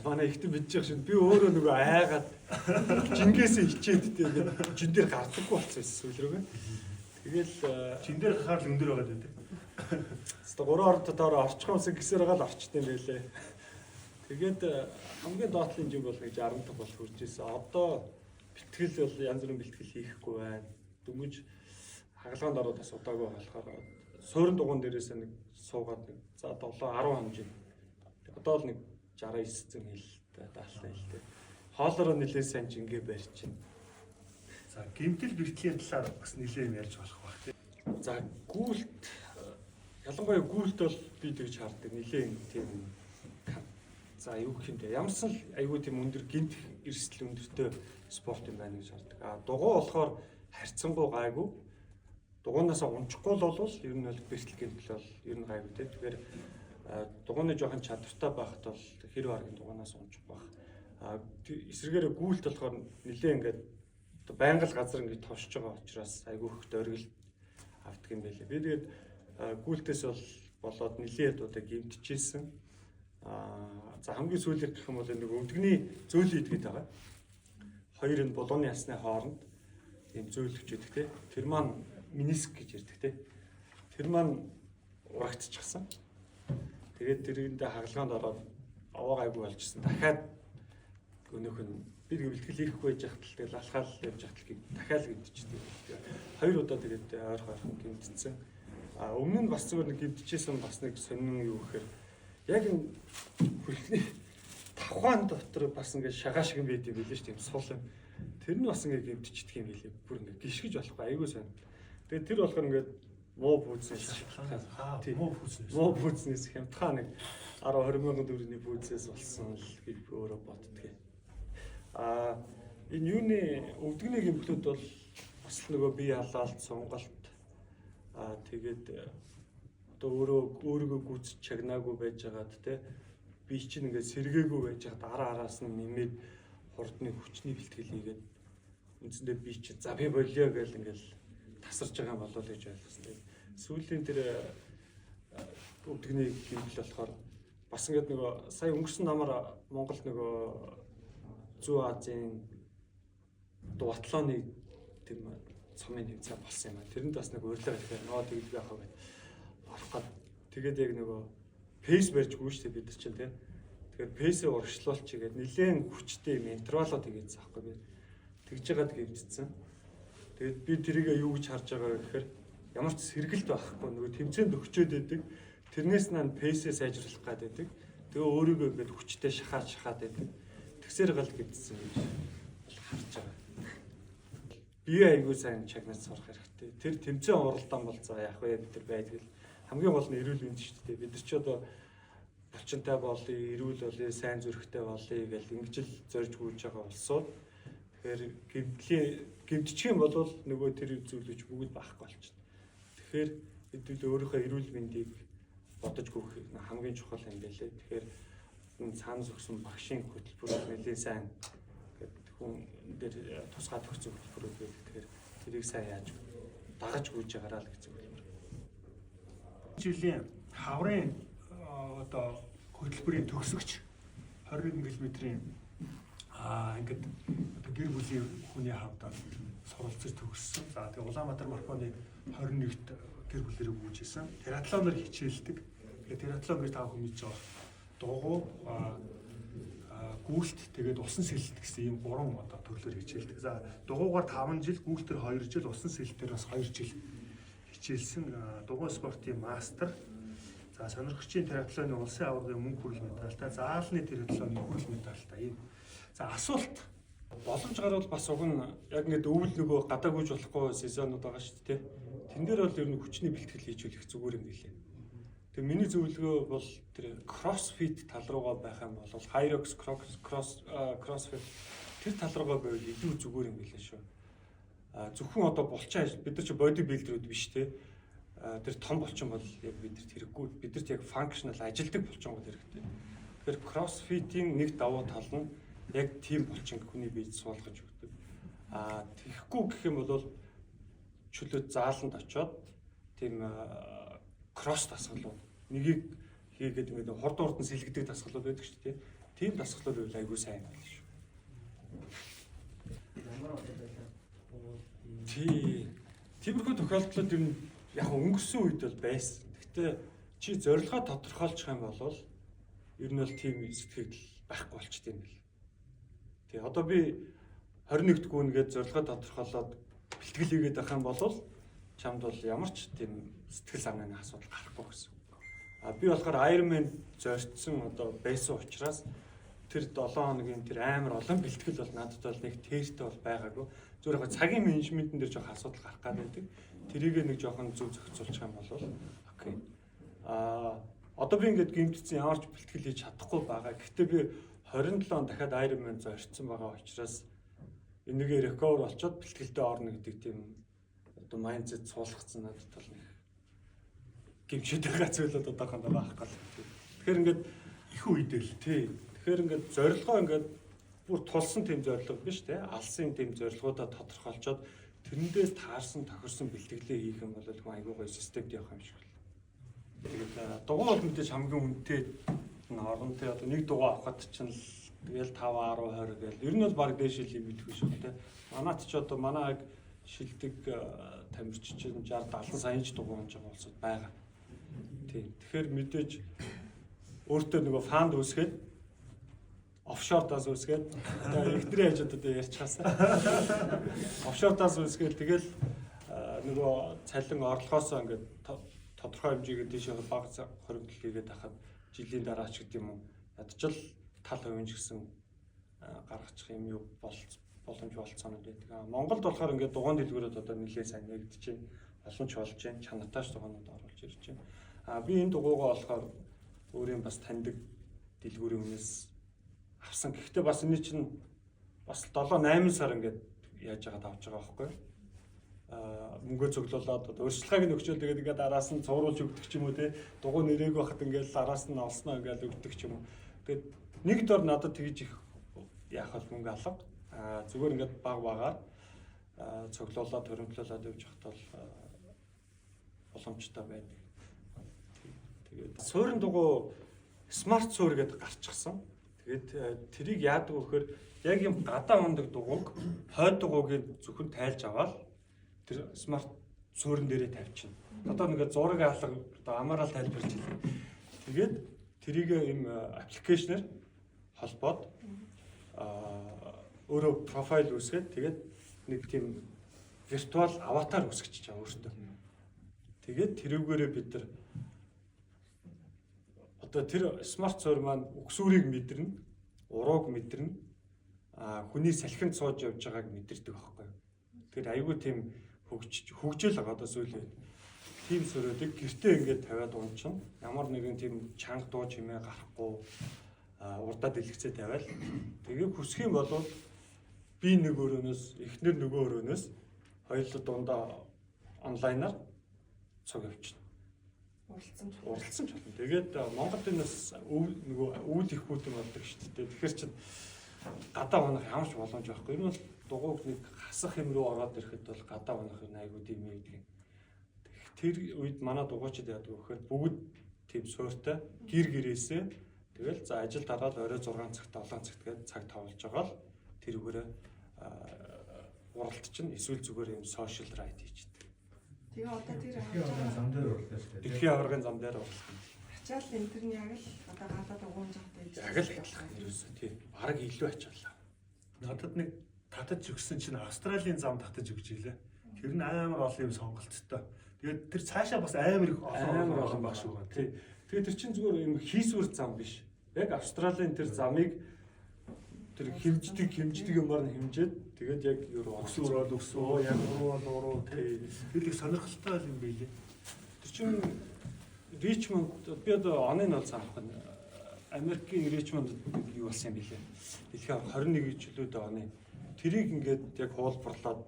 [SPEAKER 2] манай ихтэй мэдчих шин би өөрөө нөгөө айгаад жингээс хичээд тэгээд жин дээр гардаггүй болсон сүүл рүүгээ. Тэгэл
[SPEAKER 1] Чин дээр хахаар л өндөр байгаа гэдэг.
[SPEAKER 2] Хэвээ 3 ордоор орчих юмсан гэсээр байгаа л орчтой юм байлээ. Тэгээд хамгийн доотлын жиг бол нэг 60 таг бол хүрч ирсэн. Одоо бэлтгэл бол янз бүрийн бэлтгэл хийхгүй байна. Дөнгөж хагалгаанд ороод бас удаагүй болохоор суурин дугуун дээрээс нэг суугаад нэг за 7 10 хоног. Одоо л нэг 69 зэн хэлтэй даална хэлтэй. Хоолороо нэлээд сайн жингээ барьж байна.
[SPEAKER 1] За гэмтэл бэртлийн талаар бас нэлээд юм ярьж болох баг тийм.
[SPEAKER 2] За гүйлт ялангуяа гүйлт бол би тэгж хардаг нэлээд тийм. За юу гэх юм бэ? Ямарсан л айгүй тийм өндөр гинт эрсдэл өндөртэй спорт юм байна гэж хардаг. Дугуй болохоор харьцангуй гайгүй. Дугуйнаасаа унчихгүй л бол ер нь бол бэртэл гэмтэл бол ер нь гайгүй тийм. Тэгэхээр дугуйны жоохон чадвартай байхад бол хэр баргийн дугуйнаас унчих байх. Эсвэргээрээ гүйлт болохоор нэлээд ингээд байнга л газар ингээд товшиж байгаа учраас айгүй их дөргил авдаг юм байлээ. Би тэгээд гүйлтээс болоод нэлээд удаа гэмтчихсэн. За хамгийн сүүлийнх гэх юм бол нэг өвдөгний зөөлөн идгээд байгаа. Хоёр энэ булууны ясны хооронд ийм зөөлөвч идэх те. Тэр маань миниск гэж ярьдаг те. Тэр маань урагдчихсан. Тэгээд тэрэндээ хагалгаанд ороод аваа гайгүй болчихсон. Дахиад өнөөх нь бид бэлтгэл хийхгүй байж хатал тэгэл алхаал явж хатал дахиад гэмтчихсэн. Хоёр удаа тэгээд ойрхон гэмтсэн. Өмнө нь бас зүгээр нэг гэмтчихсэн бас нэг сонин юу гэхээр яг хөлний тавхаан дотор бас ингээд шагаа шиг юм байд юм билээ шүү дээ. Сул юм. Тэр нь бас ингээд гэмтчихдэг юм билээ. Бүр ингээд гიშгэж болохгүй айгүй сайн. Тэгээд тэр болохоор ингээд муу бүүзнээс муу бүүзнээс хямдхан нэг 10 20 мянган төгрөгийн бүүзнээс болсон л гэж би өөрөө боддөг. Энэ юуны өвдөгний гэмтлүүд бол бас нөгөө бие халаалт, сунгалт тэгээд одоо өөрийгөө гүйцэж чагнаагүй байж байгаад те би чинь ингээд сэргээгүй байж байгаад араас нь нэмээд хурдны хүчний бэлтгэл хийгээд үндсэндээ би чинь за би болио гэж ингээд тасарч байгаа юм болов уу гэж ойлгосон. Сүүлийн тэр өвдөгний гэмтэл болохоор бас ингээд нөгөө сая өнгөрсөн намаар Монголд нөгөө Зүү Азийн дуатлооны тийм цомын хэмжээ болсон юм аа. Тэрэнд бас нэг урилга хэлээ. Ноо тэгж байх аа гэж орох гээд тэгээд яг нөгөө пейс барьжгүй шүү дээ бид нар чинь тийм. Тэгэхээр пейсээ урагшлуулч игээд нэлээд хүчтэй юм интервалууд хийгээд заахгүй би тэгж яагаад гэмтсэн. Тэгээд би тэрийг юу гэж харж байгаа гэхээр ямар ч сэргэлт байхгүй нөгөө тэмцээнд өгчөөд байдаг. Тэрнээс нь пейсээ сайжруулах гээд байдаг. Тэгээ өөрийгөө ингээд хүчтэй шахаад байдаг. Тэгсээр гал гэмтсэн гэж харж байгаа. Бие айгүй сайн чагнаас сурах хэрэгтэй. Тэр тэмцээн уралдаан бол за яах вэ бид нар байдаг л хамгийн гол нь эрүүл мэнд шүү дээ. Бид нар ч одоо булчинтай болъё, эрүүл болъё, сайн зүрхтэй болъё гэж ингэж л зорж гүйж байгаа улсууд. Тэгэхээр гэмтчих юм бол нөгөө тэр зүйлүүч бүгд байхгүй болчихно. Тэгэхээр бид өөрийнхөө эрүүл мэндийг бодож гүйх хамгийн чухал юм байлээ. Тэгэхээр цаанаас өгсөн багшийн хөтөлбөрүүд нэлээд сайн гэдэг хүн дээр тусгаад өгсөн хөтөлбөрүүд тэгэхээр тэрийг сайн яаж дагаж гүйж байгаараа л гэж байна.
[SPEAKER 1] Жилийн хаврын одоо хөтөлбөрийн төгсөгч 21 мм-ийн ингээд одоо гэр бүлийн хүний хавьд суралцж төгссөн. За тэгээ Улаанбаатар марафоны 21-т гэр бүлэрээ гүйжсэн. Триатлоноор хичээлдэг. Тэгээ триатлон гэж та бүхэн мэдж байгаа. Дугуй, гүйлт, тэгээд усан сэлэлт гэсэн ийм гурван одоо төрлөөр хичээлдэг. За дугуйгаар 5 жил, гүйлтээр 2 жил, усан сэлэлтээр бас 2 жил хичээлсэн. Дугуй спортын мастер. За сонирхогчийн триатлоны улсын аваргын мөнгө хүрэл медальтай, заалны триатлоны хүрэл медальтай ийм. За асуулт боломж гарвал бас уг нь яг ингээд өвөл нөгөө гадаа гүйж болохгүй сезонууд байгаа шүү дээ. Тэн дээр бол ер нь хүчний бэлтгэл хийж үлэх зүгээр юм билээ. Тэгээ миний зөвлөгөө бол тэр CrossFit тал руугаа байх юм бол Hyrox CrossFit тэр тал руугаа байвал илүү зүгээр юм билээ шүү. Зөвхөн одоо булчин ажил бид нар ч бодибилдерүүд биш те. Тэр том булчин бол яг бидэрт хэрэггүй. Бидэрт яг functional ажилдаг булчингууд хэрэгтэй. Тэгэхээр CrossFit-ийн нэг давуу тал нь яг тийм булчин хүний биед суулгаж өгдөг. Тэгэхгүй гэх юм бол чөлөөт зааланд очоод тийм кросс дасгалууд нэгийг хийгээд ингээд хурд хурдан сэлгэдэг дасгалууд байдаг шүү дээ. Тийм дасгалууд байвал айгүй сайн байна шүү. Тиймэрхүү тохиолдлууд ер нь яг өнгөрсөн үед бол байсан. Гэхдээ чи зорилгоо тодорхойлчих юм бол ер нь бол тийм сэтгэл байхгүй болчт юм бэл. Тэгээ одоо би 21-т гүнгээд зорилгоо тодорхойлоод бэлтгэл хийгээд байх юм бол чамд бол ямар ч тийм сэтгэл санааны асуудал гарахгүй гэсэн. Би болохоор Ironman зорьцсон одоо байсан учраас тэр 7 хоногийн тэр амар олон бэлтгэл бол надад бол нэг тесттэй бол байгаагүй. Зүгээр яг цагийн менежментэн дээр жоох асуудал гарах гад байдаг. Тэрийг нэг жоохон зөв зохицуулчих юм бол окей. Одоо би ингээд гэмтсэн ямар ч бэлтгэл хийж чадахгүй байгаа. Гэхдээ би 27 он дахиад Ironman зорьцсон байгаа учраас энэгээ recover болчоод бэлтгэлдээ орно гэдэг тийм одоо майндсет суулгацсан надад бол нэг гимшээд байгаа зүйлүүд одоохондоо байхгүй. Тэгэхээр ингээд их үедээ л тий. Тэгэхээр ингээд зорилгоо ингээд бүр тулсан тийм зорилго биш те. Алсын тийм зорилгоудаа тодорхойлцоод тэрнээс таарсан тохирсон бэлтгэлээ хийх юм бол айгүй гоё системд явах юм шиг байна. Тэгээд дугуй бол мэдээж хамгийн үнэтэй орон те. Одоо нэг дугуй авахд чинь л тэгэл 5 10 20 гээл ер нь бол баг дээш л мэдгүй шүү те. Манайд ч одоо манай шилдэг тамирч чинь 60 70 саяч дугуй онж байгаа улсууд байгаа. Тийм. Тэгэхээр мэдээж өөртөө нөгөө фанд үүсгээд офшордоос үүсгээд одоо ихтрийн хажуудад ярьчихсан. Офшордоос үүсгээд тэгэл нөгөө цалин орлогоосоо ингээд тодорхой хэмжээгээр дэше баг хоригдол хийгээд хахад жилийн дараа ч гэдэг юм уу ядчил тал хувийн ч гэсэн гаргачих юм юу боломж болцоонод байдаг. Монголд болохоор ингээд дугаан дэлгүүрүүд одоо нэлээд сайн нэгдэж байна. Олон ч болж байна. Чанартайч дугаанууд оруулж ирж байна. Би энэ дугуйгаа болохоор өөрийн бас таньдаг дэлгүүрийн хүнээс авсан. Гэхдээ бас энэ чинь бас 7-8 сар ингээд яаж яагаад авч байгаа байхгүй юу? Мөнгөө цуглуулад өөрчлөлтийг нь өгчөөл тэгээд ингээд араас нь цууруулж өгдөг ч юм уу те. Дугуй нэрээгүй байхад ингээд араас нь олсноо ингээд өгдөг ч юм уу. Тэгээд нэг дор надад тэгж их яах бол мөнгө алга. Зүгээр ингээд баг багаар цуглуулад хөрөнгөлүүлээд явж хат бол боломжтой байдаг. Тэгээд суурин дугуй смарт суур гэдэг гарчихсан. Тэгээд тэрийг яадаг вэ гэхээр яг юм гадаа ундаг дугуйг хойд дугуйг зөвхөн тайлж аваад тэр смарт суурин дээрээ тавьчихна. Одоо нэг зураг алга одоо амаараа тайлбарч хэлээ. Тэгээд тэрийг юм аппликейшнээр холбоод өөрөө профайл үүсгээд тэгээд нэг тийм виртуал аватар үүсгэж чаа өөртөө. Тэгээд тэрүүгээрээ бид нар одоо тэр смарт суур маань өгсүүрийг мэдэрнэ, урууг мэдэрнэ, хүний салхинд сууж явж байгааг мэдэрдэг байхгүй юу. Тэгэхээр айгүй тийм хөгжил байгаа одоо сүүлийн тийм суурьуудыг гэртээ ингээд тавиад унчна. Ямар нэгэн тийм чанга дуу чимээ гарахгүй урдаа дэлгэцээ тавиал. Тэгээ хүсэх юм бол би нэг өрөөнөөс, эхнэр нөгөө өрөөнөөс хоёулаа дундаа онлайнаар цуг явчихна. Уралдсан ч болно. Тэгээд Монголд энэс нөгөө өвөл их хүүтэн болдог шүү дээ. Тэгэхээр чинь гадаа унах ямар ч боломж байхгүй. Энэ бол
[SPEAKER 2] дугуйг нэг хасах юм руу ороод ирэхэд бол гадаа унахын айгуу димээ гэдэг. Тэр үед манай дугуйчид яадаг вэ гэхээр бүгд тийм суурьтай гэр гэрээсээ тэгэл за ажил дараад орой 6 цагт 7 цагт гээд цаг тавлж байгаа л тэрүүгээрээ уралт чинь эсвэл зүгээр юм social ride хийждэг.
[SPEAKER 3] Тэгээ одоо тэр
[SPEAKER 4] зам дээр урлаа шүү дээ.
[SPEAKER 2] Дэлхийн аваргын зам дээр урлаа.
[SPEAKER 3] ачаал энэ төр нь яг л одоо гадаад угуун жагтай
[SPEAKER 2] Яг л адилхан ерөөсөө тийм бараг илүү ачаалаа.
[SPEAKER 1] Надад нэг татаж өгсөн чинь Австралийн зам татаж өгч илээ. Тэр нь амар олон юм сонголттой. Тэгээд тэр цаашаа бас амар их олон баг шүү байна.
[SPEAKER 2] Тий. Тэгээд тэр чинь зүгээр юм хийсвэр зам биш. Яг Австралийн тэр замыг тэр хэмждэг юмар нь хэмжээд тэгээд яг юу
[SPEAKER 1] өсөөрөө
[SPEAKER 2] яг уруу тий.
[SPEAKER 1] Тэр их сонирхолтой юм байлээ.
[SPEAKER 2] Тэр чинь Ричмонд би одоо оны нь бол санахгүй. Америкийн Ричмонд юу болсон юм бэлээ. Дэлхийн 21 жилүүд оны. Тэрийг ингээд яг хуулбарлаад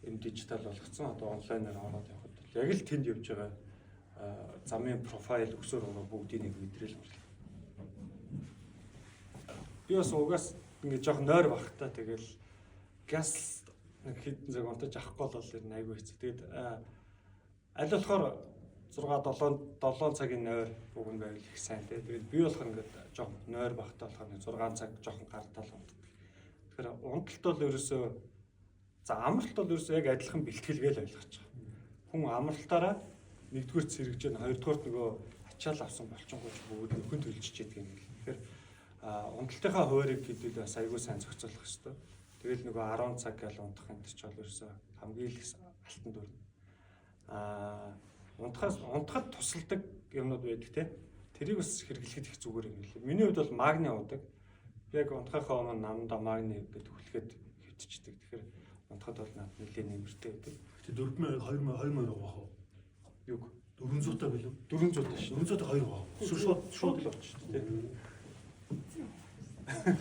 [SPEAKER 2] юм дижитал болгоцсон. Одоо онлайнаар ороод явхад яг л тэнд явж байгаа замын профайл өсөр уруу бүгдийг нэг мэдрэл боллоо. Би бас угаас ингээд жоох нойр багтаа тэгэл газ нэг хэдэн цаг унтаж авахгүй бол ер нь айгүй хэцүү. Тэгээд аль болохоор 6-7 цагийн нойр бүгэн байвал их сайн тий. Тэгээд би болох ингээд жоох нойр багтаа болохоор 6 цаг жоохон гартал унтдаг. Тэгэхээр унталт бол ерөөсөө за амралт бол ерөөсөө яг адилхан бэлтгэлгээл ойлгож байгаа. Хүн амралтаараа нэгдүгээр цэрэгж байна, хоёрдугаар нөгөө ачаал авсан болчингойч бүгд нөхөн төлжиж яддаг юм л. Тэгэхээр унталтынхаа хуваарийг хэдүүл бас аягүй сайн зохицуулах хэрэгтэй. Тэгэл нөгөө 10 цаг гал унтах энэ ч бол ерөөсөө хамгийн их алтан дүр. Унтахад тусалдаг юмнууд байдаг те. Тэрийг бас хэрэглэхэд их зүгээр юм лээ. Миний хувьд бол магний уудаг. Яг унтахынхаа өмнө намдаа магний гэдэг хүлгээд хэвччихдэг. Тэгэхээр унтахад бол над нэлээд нэмэртэй байдаг.
[SPEAKER 1] Гэтэ 2000 авах уу?
[SPEAKER 2] Юг
[SPEAKER 1] 400 та билүү?
[SPEAKER 2] 400 таш.
[SPEAKER 1] 400 та 2 авах.
[SPEAKER 2] Шууд л болчих тий.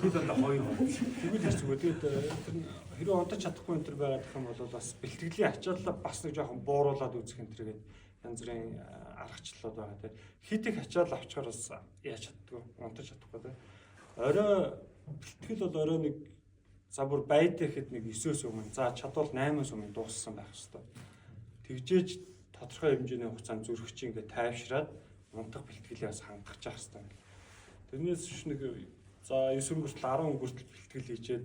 [SPEAKER 1] Шууд л 2 авах.
[SPEAKER 2] Тэгвэл их зүгээр. Тэгээд хэрэв унтаж чадахгүй энэ төр байгаад их юм бол бас бэлтгэлийн ачаалал бас нэг жоохон бууруулад үзэх энэ төр гээд янз бүрийн аргачлалууд байгаа тий. Хит их ачаал авчгаар бас яаж чаддгүй, унтаж чадахгүй тий. Орой бэлтгэл бол орой нэг за бүр байдаг хэд нэг 9-өөс өмнө за чадвал 8-аас өмнө дууссан байх хэвээр. Тэгжээж тодорхой хэмжээний хугацаанд зүрх чинь ингээд тайвшраад унтах бэлтгэлээ бас хангах жах хэвээр. Тэрнээс ч нэг за 9 өнгөртөл 10 өнгөртөл бэлтгэл хийчээд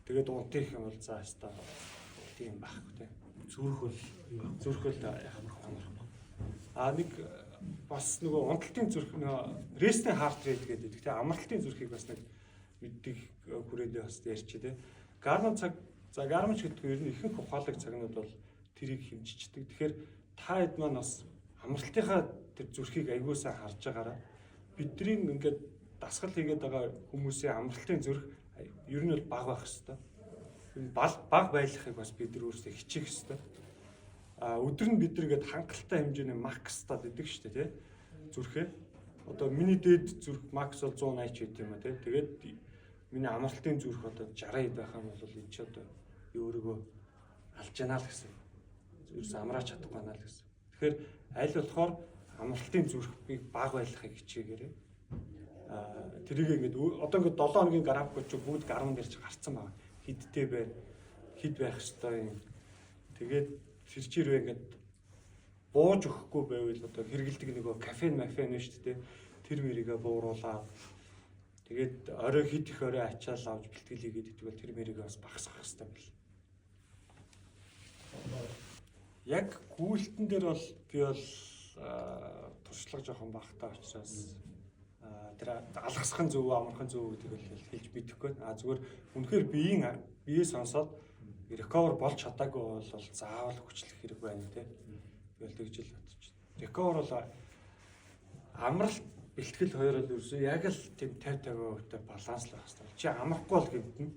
[SPEAKER 2] тэгээд унтих юм бол за хэвээр тийм байхгүй тий.
[SPEAKER 1] Зүрх бол
[SPEAKER 2] амар. Нэг бас нөгөө унталтын зүрх нөгөө рестийн харт рейт гэдэг. Тэгтээ амралтын зүрхийг бас нэг мэддэг хүрээндээ бас ярьчих тий. Гармын цаг за гармч гэдэг нь ер нь ихэнх ухаалаг цагнууд бол тэрийг хэмжиждэг. Тэгэхээр та хэд маань бас амралтынхаа тэр зүрхийг аягүй сайн харж байгаараа бидний ингээд дасгал хийгээд байгаа хүмүүсийн амралтын зүрх ер нь бол бага байх хэвээр. Энэ бага байлгахыг бас бид нар өөрсдөө хичээх хэвээр. Өдөр нь бид нар ингээд хангалттай хэмжээний макстад идэг шүү дээ тий. Зүрхээ. Одоо миний дээд зүрх макс бол 180 гэдэг юм а тий. Тэгээд миний амралтын зүрх одоо 60 байх юм бол энэ ч одоо өөрийгөө алж яана л гэсэн. Ерөөс амраач чадахгүй байна л гэсэн. Тэгэхээр аль болохоор амралтын зүрхийг бага байлгахыг хичээгээрэй. Тэрийг ингээд одоо ингээд 7 хоногийн график ч бүгд гарман дээр ч гарцсан байна. Хидтэй бай. Хид байх ёстой юм. Тэгээд тэр чирвэ ингээд бууж өгөхгүй байвал одоо хэрэгэлдэг нөгөө кафен мафен шүү дээ. Тэр мэрийгээ бууруулаад тэгээд орой хит их орой ачаал авч бэлтгэл хийгээд идэх бол тэр мэрийгээ бас багасгах хэрэгтэй байл. Яг гүйлтэн дээр бол би бол туршлага жоохон багтаа учраас тэр алгасхан зөв амархан зөв гэдэг бол хэлж мэдэхгүй. Зүгээр үнэхээр биеэ сонсоод recover болж чадаагүй бол заавал хүчлэх хэрэг байна тий. Тэгэл тэгж л бодчих. Recover бол амралт бэлтгэл хоёр л ерөөсөө яг л тийм 50-50% баланслах хэрэгтэй. Чи амрахгүй бол гэмтэн.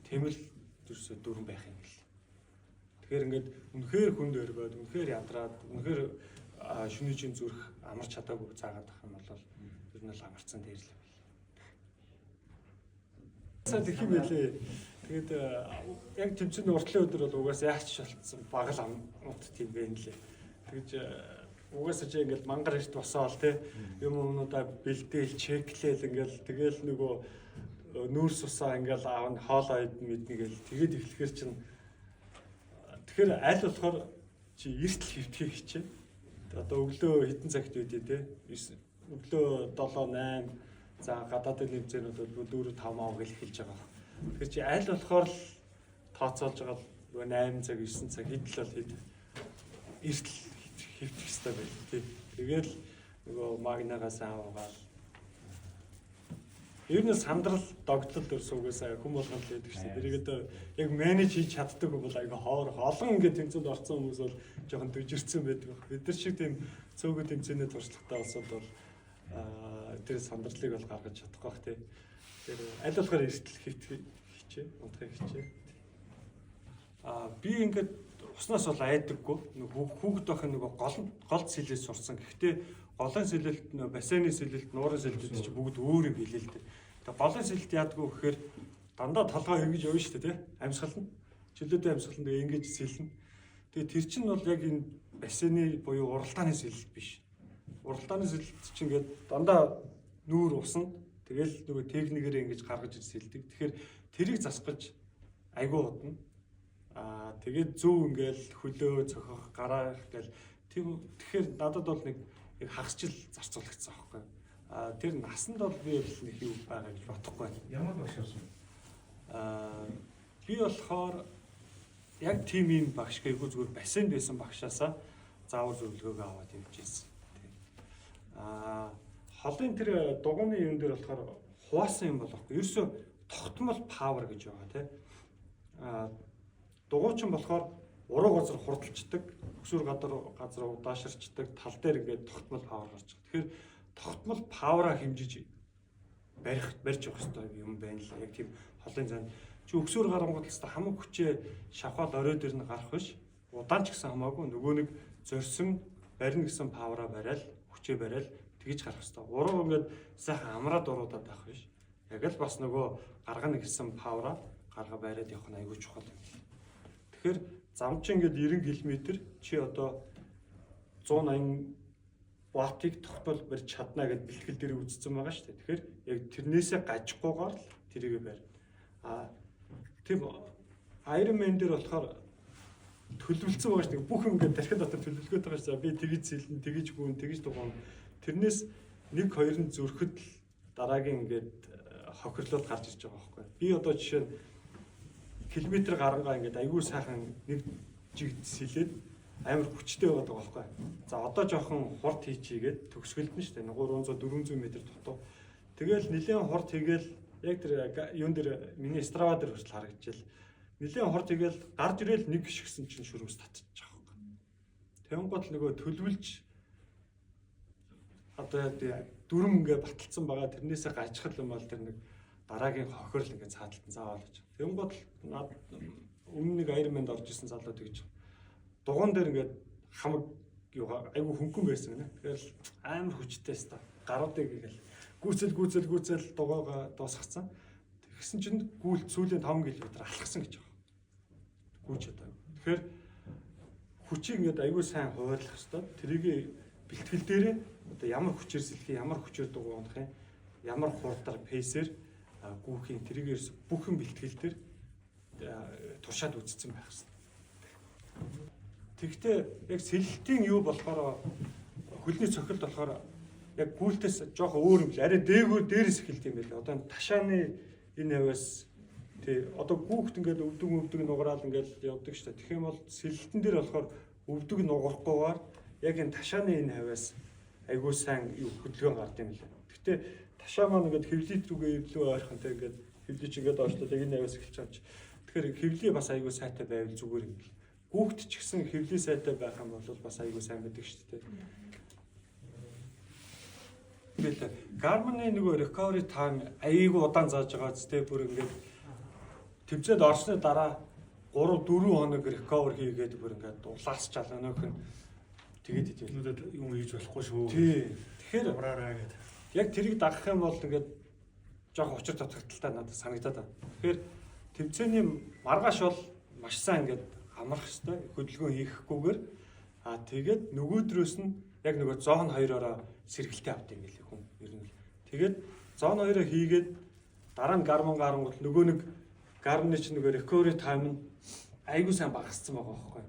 [SPEAKER 2] Тэмэл ерөөсөө дөрөн байх юм бэл. Тэгэхээр ингээд үнэхээр хүнд өргөөд, үнэхээр ядраад, үнэхээр шүний чин зүрх амарч чадаагүй заагаад ах юм бол ер нь л амарцсан дээр л байл. Сая гэх юм байлээ. Тэгээд яг тэмцээний уртлын өдөр бол угаас яач шалтсан баг л амт тийм бэ нэлээ. Тэгэж угаасаа чи ингээл мангар эрт босоол те юм өмнөдөө бэлдээл чеклээл ингээл тэгэл нөгөө нүүрс усаа ингээл аав нь хоолоо мэднэгээл тэгээд эхлэхэр чинь тэгэхээр аль болохоор чи эртл хөвтгий хичээ. Одоо өглөө хэдэн цагт үүдээ те өглөө 7 8 за гадаадын нэмзэнүүд бол 4 5 маа гэл эхэлж байгаа. Тэгэхээр чи аль болохоор л тооцоолж байгаа л 8 цаг 9 цаг хэдл бол хэд эртл хөвтгөх хэрэгтэй байл тий. Тэгэл нөгөө магнагаас аавгаал ер нь сандрал догтлол өрсөөгөөсөө хүм болгоно л гэдэг чинь. Тэрийг одоо яг менеж хийж чаддаг бол айгаа хоорох. Олон ингээд тэмцээнд орсон хүмүүс бол жоохон дөжирцэн байдаг. Бид нар шиг тийм цөөхөн тэмцээний туршлагатай улсууд бол тэр сандралыг бол гаргаж чадахгүй бах тий. Тэр аль болохоор эртэл хичээ, унтахыг хичээ. Би ингээд уснаас бол айдаггүй. Хүүхэд байх нэг гол сэлээс сурсан. Гэхдээ голын сэлэлт, бассейны сэлэлт, нуурын сэлэлт чи бүгд өөр юм хэлээ л дээ. Тэгээ голын сэлэлт яадгүй гэхээр дандаа толгой ингэж явна шүү дээ, тий? Амьсгална. Чөлөөтэй амьсгална тэгээ ингэж сэлнэ. Тэгээ тэр чинь бол яг энэ бассейны буюу уралдааны сэлэлт биш. Уралдааны сэлэлт чинь ингээд дандаа нүүр усна. Тэгэл нөгөө техникээр ингэж гаргаж сэлдэг. Тэгэхээр тэрийг засгаж айгүй удна. Тэгээд зөв ингээл хөлөө цохох, гараах гэл тэгэхээр надад бол нэг хагасчил зарцуулагдсан аахгүй. Тэр насанд бол би бол нэг юу байгаа гэж бодохгүй.
[SPEAKER 4] Ямар багшаасан?
[SPEAKER 2] Би болохоор яг тийм юм багш гээгүй зүгээр бассейнд байсан багшаасаа заавар зөвлөгөөгөө аваад явж ирсэн. Холын тэр дугууны юм дээр болохоор хуваасан юм болохгүй. Ерөөсө тогтмол павер гэж байгаа тий. Дугуйчин болохоор уруу газар хурдалчдаг, өксөр газар удааширчдаг, тал дээр ингээд тогтмол павер гарч байгаа. Тэгэхээр тогтмол павера хэмжиж барьж явах хэрэгтэй юм байна л. Яг тийм холын зан чи өксөр гарангууд л хамаг хүчээ шавхаад орой дээр нь гарах биш. Удаан ч гэсэн хамаагүй нөгөө нэг зорьсон барина гэсэн павера барайл, хүчээ барайл тэгж гарах хэрэгтэй. Уруу ингээд сайхан амраад уруудаад байх биш. Яг л бас нөгөө гаргана гэсэн павера гарга бариад явах нь аюул чухал юм. Тэгэхээр зам чи ингээд 90 км чи одоо 180 ваттыг тогтмол барьж чадна гэд бэлтгэл дээр үзсэн байгаа шүү дээ. Тэгэхээр яг тэрнээсээ гажихгүйгээр л тэрийг барь. Тийм Ironman дээр болохоор төлөвлөсөн байгаа шүү дээ. Бүх юм ингээд тархин дотор төлөвлөгөөд байгаа шүү дээ. Би тэгж сэлэн, тэгж гүн, тэгж дугаан. Тэрнээс 1 2 нь зөрөхөд л дараагийн ингээд хохирлоод гарч ирж байгаа байхгүй. Би одоо жишээ нь километр гарангаа ингээд аягүй сайхан нэг жигд сэлээд амар хүчтэй байгаад байгаа байхгүй. За одоо жоохон хурд хийчигээд төгсгөлдөн шүү дээ. 300 400 м дутуу. Тэгэл нэлээд хурд хийгээл яг тэр юун дээр миний Strava дээр хүртэл харагдчихэл. Нэлээд хурд хийгээл гарч ирээл нэг гიშгсэн чинь шүрмс татчих байгаа байхгүй. Тэнгууд нөгөө төлөвлөж одоо дүрм ингээ баталсан байгаа тэрнээсээ гажихал юм бол тэр нэг дараагийн хохирол ингээ цааталтан заавал гэж. Тэнгууд өмнө нэг Ironman-д орж исэн залуу тэгж дугуун дээр ингээд хамаг айгүй хөнгөн байсан гэнэ. Тэгэл амар хүчтэйс та. Гаруудыг ингээл гүйцэл дугаагаа дуусгацсан. Тэгсэн чинь гүйл сүүлийн 5 км алхсан гэж байгаа. Гүйч одоо. Тэгэхээр хүчийг ингээд айгүй сайн хуваарлах хэрэгтэй. Тэрийг бэлтгэл дээрээ одоо ямар хүчээр сэлхий, ямар хүчээр дугуй унах юм, ямар хурдаар пейсээр гүүхийн тэрийг бүх юм бэлтгэл дээр туршаад үзсэн байх хэрэгтэй. Тэгвэл яг сэлэлтийн юу болохоор хөлний цохилт болохоор яг гүйлтээс жоохон өөр юм л арай дээрээс эхэлт юм байл. Одоо ташааны энэ хавьяас тий одоо гүүхт ингээд өвдөг нугараал ингээд явдаг шүү дээ. Тэгэх юм бол сэлэлтэн дээр болохоор өвдөг нугарахгүйгээр яг энэ ташааны энэ хавьяас айгуу сайн хөдөлгөөн гард юм л. Гэхдээ ташаа маань ингээд хевлит рүүгээ эвлүү ойрхонтой ингээд хевлич ингээд оочлоод яг энэ хавьяас эхэлж байгаа ч. Тэгэхээр хевли бас айгуу сайтай байвал зүгээр юм л. Гүүхт ч гэсэн хевли сайтай байх юм бол бас айгуу сайн байдаг шүү дээ. Тэгэл Garmin-ы нөгөө recovery time айгуу удаан зааж байгаа зү бүр ингээд тэмцээд орсны дараа 3-4 хоног recover хийгээд бүр ингээд улаасчаал өнөөх нь тэгээд идэлнүүдэд юм хийж болохгүй шүү. Тий. Тэгэхээр ураараа гэдэг. Яг тэрийг дагах юм бол ингээд жоох учир татгалттай надад санагдаад байна. Тэгэхээр тэмцээний маргааш бол маш сайн ингээд амрах хэвээр хөдөлгөөн хийхгүйгээр тэгээд нөгөөдрөөс нь яг нөгөө зоон 2-ороо сэргэлтээ авт юм билээ хүн ер нь. Тэгээд зоон 2-оо хийгээд дараа нь гарангууд нөгөө нэг гарны чинь нөгөө recovery time нь айгүй сайн багассан байгаа байхгүй.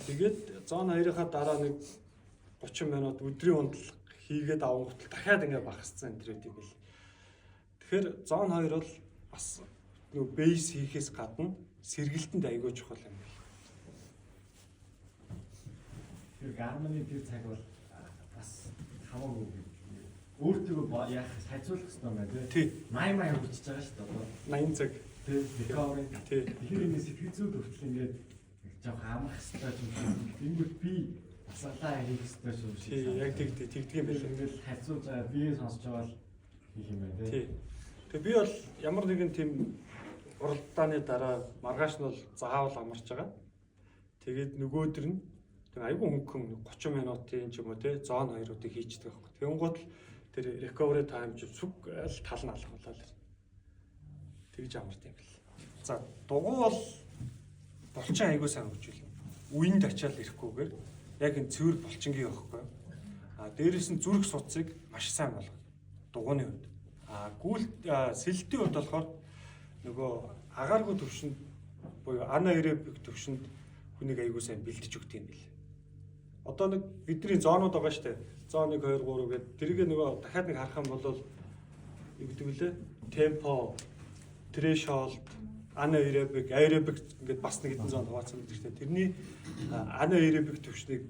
[SPEAKER 2] Тэгээд зон 2-ийнхаа дараа нэг 30 минут өдрийн ундлага хийгээд авангуутал дахиад ингээ багассан энэ төр үгүй. Тэгэхээр зон 2 бол бас нөгөө бейс хийхээс гадна сэргэлтэнд айгүй чухал юм байна.
[SPEAKER 4] Тэр гарманы тэр цаг бол бас хамаагүй өөртөө яах хайцуулах хэрэгтэй юм байна
[SPEAKER 2] тий.
[SPEAKER 4] 80 хүчиж байгаа шүү дээ.
[SPEAKER 2] 80 цаг.
[SPEAKER 4] Тий. Recovery.
[SPEAKER 2] Тий.
[SPEAKER 4] Тэгэхээр энэ сэтгэл зүйд хүртэл ингээд жоох амах хэрэгтэй юм шиг. Ингээд би асаалаа хийх хэрэгтэй шүү дээ.
[SPEAKER 2] Тий, яг тэгдэг юм байна.
[SPEAKER 4] Ингээд хайцуулж байгаа бие сонсож байгаа л хийх юм байна тий.
[SPEAKER 2] Тэгээ би бол ямар нэгэн тийм уралдааны дараа маргааш нь бол заавал амарч байгаа. Тэгээд нөгөөдөр нь айгүй хөнгөн 30 минутын ч юм уу те зон 2-уудыг хийчихдэг байхгүй. Тэнгууд л тэр recovery time ч сүг аль тал нь алах болоо л тэгж амарт юм бэл. За дугуй бол булчин айгүй сайн хөгжүүлнэ. Үеинд ачаал ирэхгүйгээр яг энэ цэвэр булчингийн байхгүй. А дээрээс нь зүрх судсыг маш сайн болгоно. Дугуйны хувьд. А гүйл сэлтийн хувьд болохоор нөгөө агааргүй төвшөнд буюу анаэробик төвшөнд хүнийг айгүй сайн бэлдэж өгдөг юм бэл. Одоо нэг бидний зоонууд байгаа шүү дээ. Зон 1 2 3 гэдэг. Тэрийг нөгөө дахиад нэг харах юм бол юу гэдэг вүлээ? Темпо, threshold, anaerobic, aerobic ингээд бас нэг хэдэн зоон хуваацсан гэдэг чинь тэрний anaerobic төвшнийг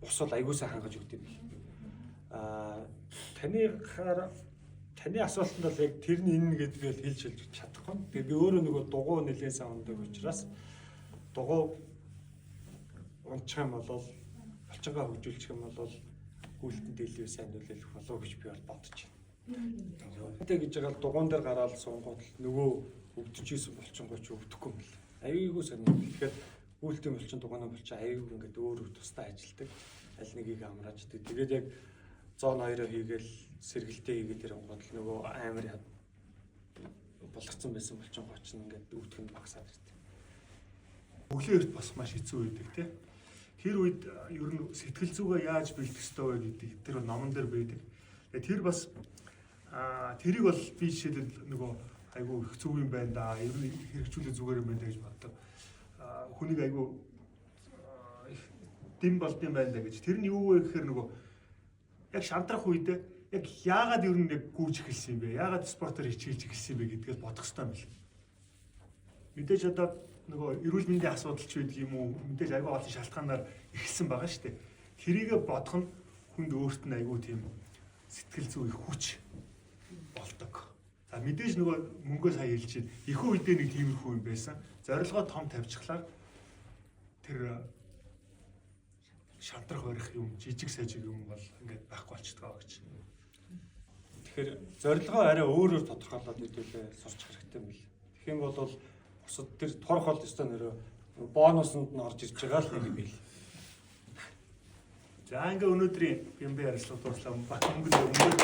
[SPEAKER 2] ус бол аягүй сайн хангаж өгдөг юм бэл. Таны асуултанд бол яг тэр нь энэ гэдгийг хэлж чадахгүй. Тэгээ би өөрөө нөгөө дугуй нэлээд сайн ундаг учраас дугуй унчих юм бол булчингаа хөгжүүлчих юм бол гүйлтэнд илүү сайн нөлөөлөх болов гэж би бол бодож байна. Тэ гэж байгаа л дугуун дээр гараад сунгууд нөгөө өвдөжсэн булчингоо ч өвдөхгүй юм л. Аюулгүй сайн. Тэгэхээр гүйлтийн булчин дугуйн булчин аюулгүй ингээд өөр тусдаа ажилдаг. Аль нэгийг амрааждаг. Тэгээд яг зон 2-оо хийгээл сэргэлтээ хийгээд ирэнгууд л нөгөө амар булгарсан байсан булчин гоч нь ингээд өвдөх нь багасаад ирдэг.
[SPEAKER 1] Өглөө эрт бас маш хэцүү үйдэг тий. Тэр үед ер нь сэтгэл зүгээ яаж бэлдэх ёстой вэ гэдэг тэр номон дээр байдаг. Тэгээ тэр бас тэрийг бол би жишээлбэл нөгөө айгүй их зүг юм байна да. Ер нь хэрэгжүүлэх зүгээр юм байна гэж боддог. Хүнийг айгүй дэм болд юм байна да гэж. Тэр нь юу вэ гэхээр нөгөө яг шантрах үедээ яг яагаад ер нь яг гүйж эхэлсэн юм бэ? Яагаад спортоор хичээлж эхэлсэн юм бэ гэдгээс бодох хэрэгтэй юм байна. Мэдээж одоо нөгөө эрүүл мэндийн асуудал ч байдаг юм уу? Мэдээж айгүй олон шалтгаанаар эхэлсэн байгаа шүү дээ. Тэрийгэ бодох нь хүнд өөрт нь айгүй тийм сэтгэл зүй их хүч болдог. За мэдээж нөгөө мөнгөө сая хэлж чинь ихэнх үедээ нэг тиймэрхүү юм байсан. Зорилгоо том тавьчихлаар тэр шантрах барих юм, жижиг сажиг юм бол ингээд байхгүй болчихдгаа гэж.
[SPEAKER 2] Тэгэхээр зорилгоо арай өөрөөр тодорхойлоод хэдүүлээ сурч хэрэгтэй юм бэл. Тэгэх юм бол бусад тэр торох бол өстой нэрөө бонусанд нь орж ирж байгаа л нэг юм бэл.
[SPEAKER 1] За ингээ өнөөдрийн бямбэ ярилцлага дурлаа. Бат өнгө